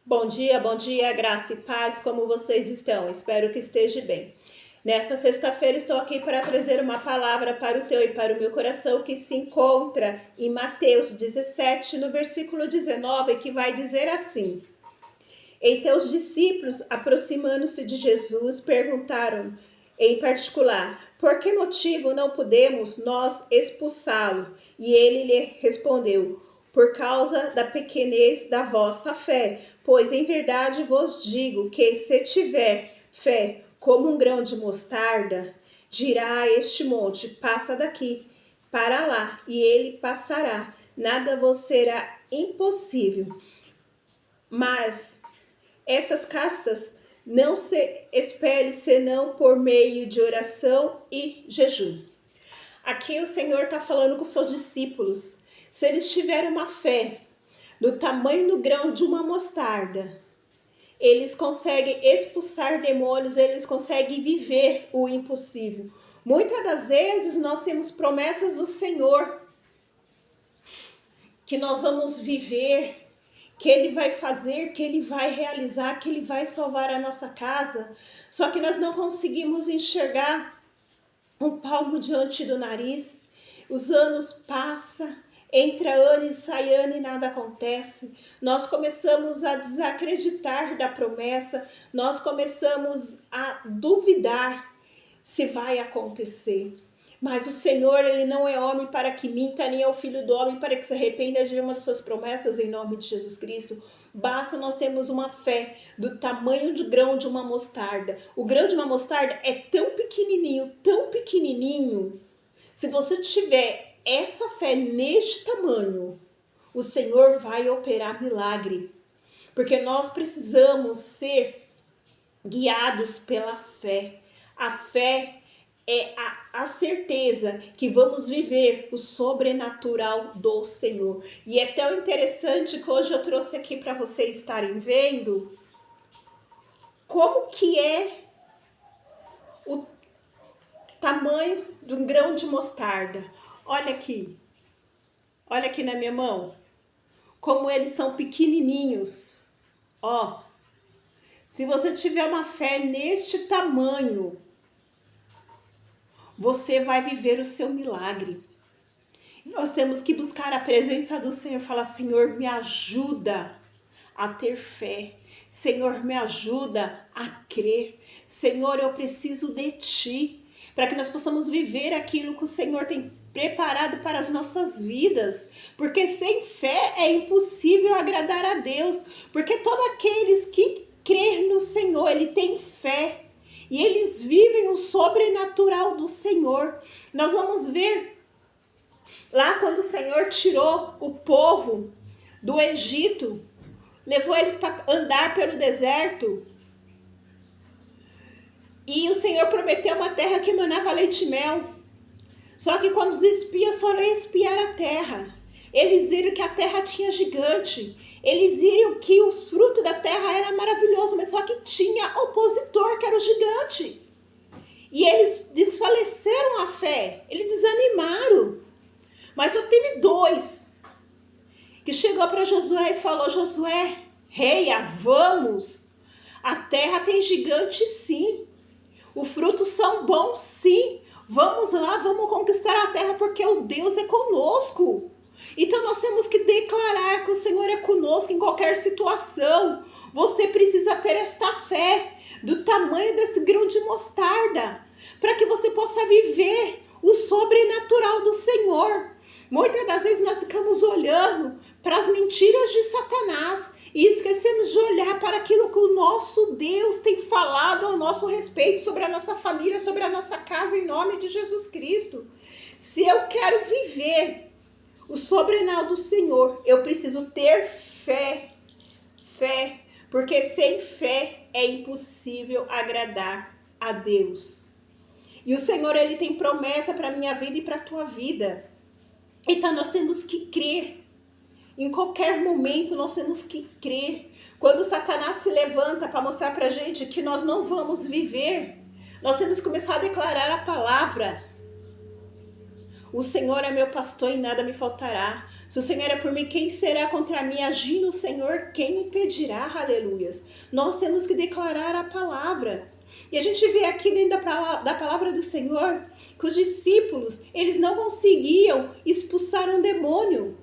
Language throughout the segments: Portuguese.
Bom dia, graça e paz, como vocês estão? Espero que esteja bem. Nessa sexta-feira estou aqui para trazer uma palavra para o teu e para o meu coração que se encontra em Mateus 17, no versículo 19, que vai dizer assim: Então os discípulos, aproximando-se de Jesus, perguntaram em particular: por que motivo não podemos nós expulsá-lo? E ele lhe respondeu: por causa da pequenez da vossa fé. Pois em verdade vos digo que se tiver fé como um grão de mostarda, dirá a este monte: passa daqui para lá, e ele passará. Nada vos será impossível. Mas essas castas não se espere senão por meio de oração e jejum. Aqui o Senhor está falando com os seus discípulos. Se eles tiverem uma fé do tamanho do grão de uma mostarda, eles conseguem expulsar demônios, eles conseguem viver o impossível. Muitas das vezes nós temos promessas do Senhor que nós vamos viver, que Ele vai fazer, que Ele vai realizar, que Ele vai salvar a nossa casa. Só que nós não conseguimos enxergar um palmo diante do nariz. Os anos passam, entra ano e sai ano e nada acontece. Nós começamos a desacreditar da promessa, nós começamos a duvidar se vai acontecer. Mas o Senhor, Ele não é homem para que minta, nem é o filho do homem para que se arrependa de uma de suas promessas, em nome de Jesus Cristo. Basta nós termos uma fé do tamanho de grão de uma mostarda. O grão de uma mostarda é tão pequenininho. Se você tiver essa fé neste tamanho, o Senhor vai operar milagre. Porque nós precisamos ser guiados pela fé. A fé é a certeza que vamos viver o sobrenatural do Senhor. E é tão interessante que hoje eu trouxe aqui para vocês estarem vendo como que é o tamanho de um grão de mostarda. Olha aqui na minha mão, como eles são pequenininhos. Ó, se você tiver uma fé neste tamanho, você vai viver o seu milagre. Nós temos que buscar a presença do Senhor, falar: Senhor, me ajuda a ter fé. Senhor, me ajuda a crer. Senhor, eu preciso de Ti, para que nós possamos viver aquilo que o Senhor tem preparado para as nossas vidas. Porque sem fé é impossível agradar a Deus. Porque todos aqueles que crêem no Senhor, Ele tem fé. E eles vivem o sobrenatural do Senhor. Nós vamos ver lá quando o Senhor tirou o povo do Egito, levou eles para andar pelo deserto. E o Senhor prometeu uma terra que emanava leite e mel. Só que quando os espias foram espiar a terra, eles viram que a terra tinha gigante. Eles viram que os frutos da terra era maravilhoso, mas só que tinha opositor, que era o gigante. E eles desfaleceram a fé, eles desanimaram. Mas só teve dois que chegou para Josué e falou: Josué, rei, vamos. A terra tem gigante sim. Os frutos são bons sim. Vamos lá, vamos conquistar a terra porque o Deus é conosco. Então nós temos que declarar que o Senhor é conosco em qualquer situação. Você precisa ter esta fé do tamanho desse grão de mostarda, para que você possa viver o sobrenatural do Senhor. Muitas das vezes nós ficamos olhando para as mentiras de Satanás e esquecemos de olhar para aquilo que o nosso Deus tem falado ao nosso respeito, sobre a nossa família, sobre a nossa casa, em nome de Jesus Cristo. Se eu quero viver o sobrenatural do Senhor, eu preciso ter fé, porque sem fé é impossível agradar a Deus. E o Senhor, Ele tem promessa para a minha vida e para a tua vida. Então nós temos que crer. Em qualquer momento nós temos que crer. Quando Satanás se levanta para mostrar para a gente que nós não vamos viver, nós temos que começar a declarar a palavra. O Senhor é meu pastor e nada me faltará. Se o Senhor é por mim, quem será contra mim? Agindo o Senhor, quem impedirá? Aleluias. Nós temos que declarar a palavra. E a gente vê aqui dentro da palavra do Senhor que os discípulos, eles não conseguiam expulsar um demônio.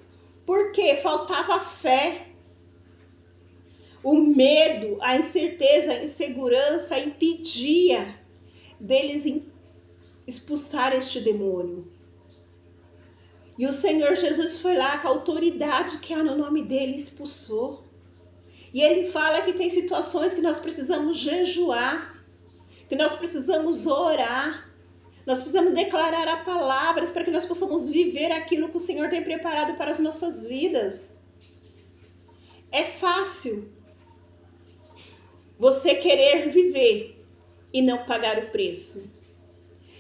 Porque faltava fé. O medo, a incerteza, a insegurança impedia deles expulsar este demônio. E o Senhor Jesus foi lá com a autoridade que há no nome dele, expulsou. E ele fala que tem situações que nós precisamos jejuar, que nós precisamos orar, nós precisamos declarar a palavras para que nós possamos viver aquilo que o Senhor tem preparado para as nossas vidas. É fácil você querer viver e não pagar o preço.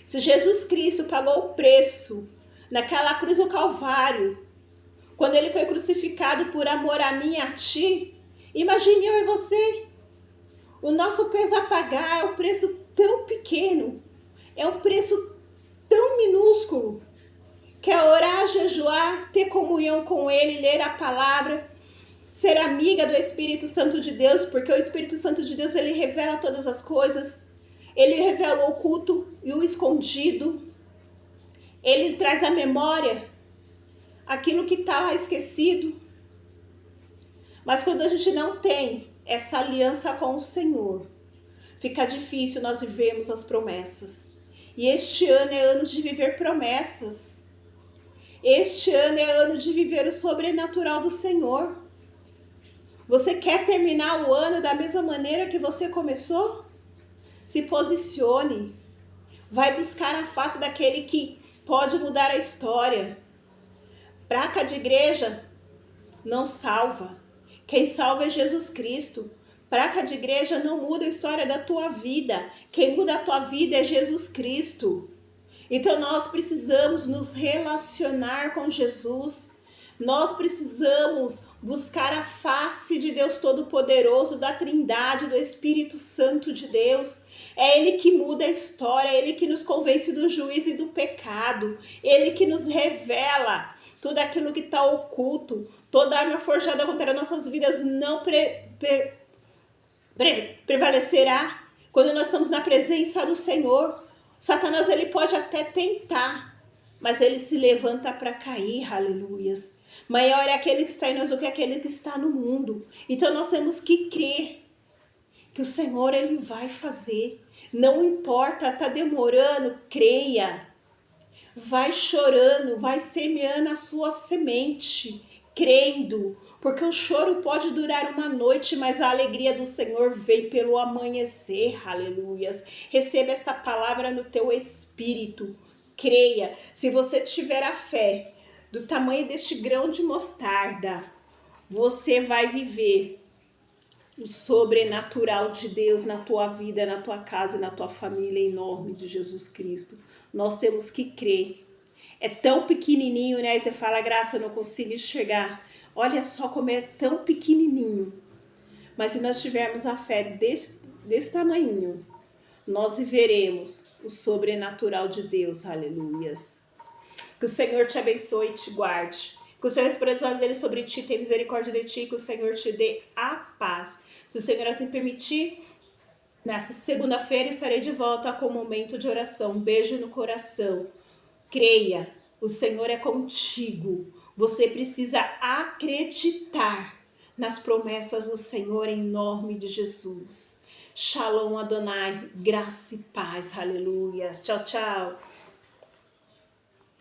Se Jesus Cristo pagou o preço naquela cruz do Calvário, quando ele foi crucificado por amor a mim e a ti, imagine eu e você. O nosso peso a pagar é um preço tão pequeno, é um preço tão minúsculo, que é orar, jejuar, ter comunhão com ele, ler a palavra, ser amiga do Espírito Santo de Deus, porque o Espírito Santo de Deus, ele revela todas as coisas, ele revela o oculto e o escondido, ele traz à memória aquilo que está lá esquecido. Mas quando a gente não tem essa aliança com o Senhor, fica difícil nós vivermos as promessas. E este ano é ano de viver promessas. Este ano é ano de viver o sobrenatural do Senhor. Você quer terminar o ano da mesma maneira que você começou? Se posicione. Vai buscar a face daquele que pode mudar a história. Placa de igreja não salva. Quem salva é Jesus Cristo. Placa de igreja não muda a história da tua vida. Quem muda a tua vida é Jesus Cristo. Então nós precisamos nos relacionar com Jesus. Nós precisamos buscar a face de Deus Todo-Poderoso, da Trindade, do Espírito Santo de Deus. É Ele que muda a história, é Ele que nos convence do juízo e do pecado. Ele que nos revela tudo aquilo que está oculto. Toda arma forjada contra nossas vidas não prevalecerá quando nós estamos na presença do Senhor. Satanás, ele pode até tentar, mas ele se levanta para cair, aleluias. Maior é aquele que está em nós do que aquele que está no mundo. Então nós temos que crer que o Senhor, ele vai fazer. Não importa, está demorando, creia. Vai chorando, vai semeando a sua semente, crendo. Porque o choro pode durar uma noite, mas a alegria do Senhor vem pelo amanhecer, aleluias. Receba esta palavra no teu espírito, creia. Se você tiver a fé do tamanho deste grão de mostarda, você vai viver o sobrenatural de Deus na tua vida, na tua casa e na tua família, em nome de Jesus Cristo. Nós temos que crer. É tão pequenininho, né? Aí você fala, Graça, eu não consigo enxergar. Olha só como é tão pequenininho. Mas se nós tivermos a fé desse tamanho, nós viveremos o sobrenatural de Deus. Aleluias. Que o Senhor te abençoe e te guarde. Que o Senhor responda os olhos dele sobre ti, tenha misericórdia de ti, que o Senhor te dê a paz. Se o Senhor assim permitir, nessa segunda-feira estarei de volta com um momento de oração. Um beijo no coração. Creia, o Senhor é contigo. Você precisa acreditar nas promessas do Senhor em nome de Jesus. Shalom Adonai, graça e paz. Aleluia. Tchau, tchau.